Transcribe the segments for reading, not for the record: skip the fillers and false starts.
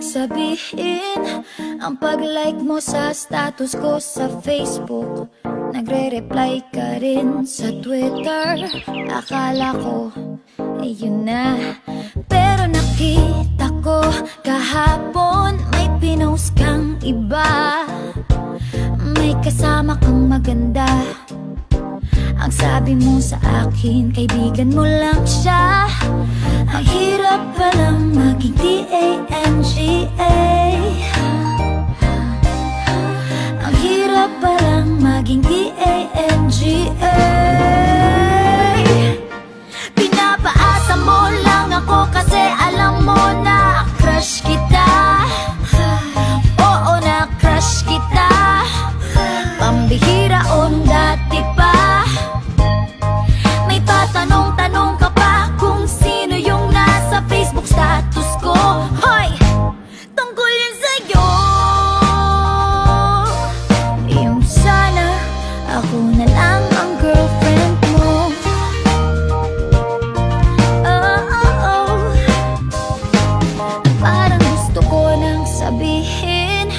ibig sabihin ang pag-like mo sa status ko sa Facebook? Nagre-reply ka rin sa Twitter. Akala ko, ayun na. Pero nakita ko kahapon may pinost kang iba. May kasama kang maganda. Ang sabi mo sa akin, kaibigan mo lang siya. Ang hirap palang maging D-A-N-G-A. Ang hirap palang maging D-A-N-G-A. Pinapaasa mo lang ako kasi alam mo na crush kita. Oo, na crush kita. Pambihira o dati pa. May patanong-tanong ka pa kung sino yung nasa Facebook status ko. Hoy! Tungkol yun sa'yo. Yung sana ako na lang ang girlfriend mo. Oh, oh, oh. Parang gusto ko nang sabihin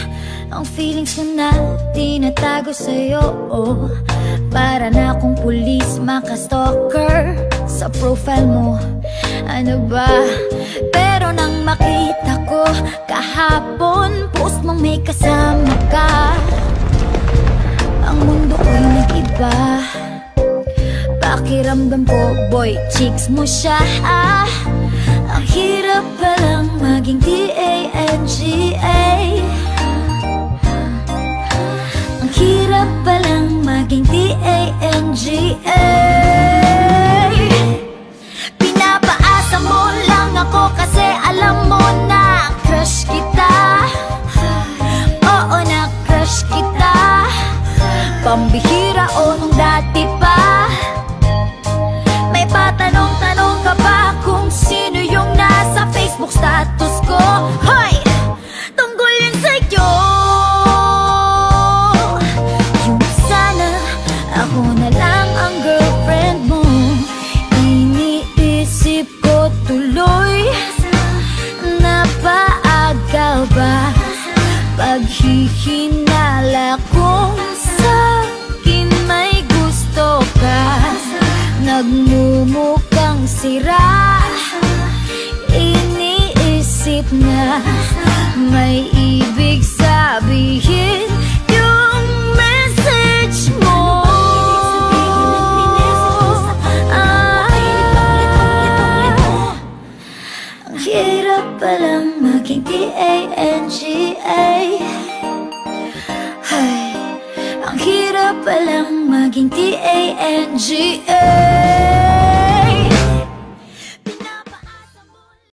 ang feelings ko na tinatago sa'yo. Oh, para na akong pulis, maka-stalker sa profile mo. Ano ba? Pero nang makita ko kahapon, post mong may kasama ka, ang mundo ko'y nag-iba. Pakiramdam ko, boy, chicks mo siya. Ang hirap palang maging D-A-N-G-A. Ang hirap palang maging D-A-N-G-A. Pinapaasa mo lang ako kasi alam mo na crush kita. Oo, na crush kita. Pambihira o nung dati pa. May patanong-tanong ka pa kung sino yung nasa Facebook status ko. Hoy! Tungkol yun sa'yo. Yung sana ako na lang ang girlfriend mo. Iniisip ko tuloy, napaaga ba paghihinala kung sa'kin may gusto ka. Nagmumukhang sira, iniisip na may ibig sabihin yung message mo. Ang hirap palang maging D-A-N-G-A. Ay, ang hirap palang maging D-A-N-G-A.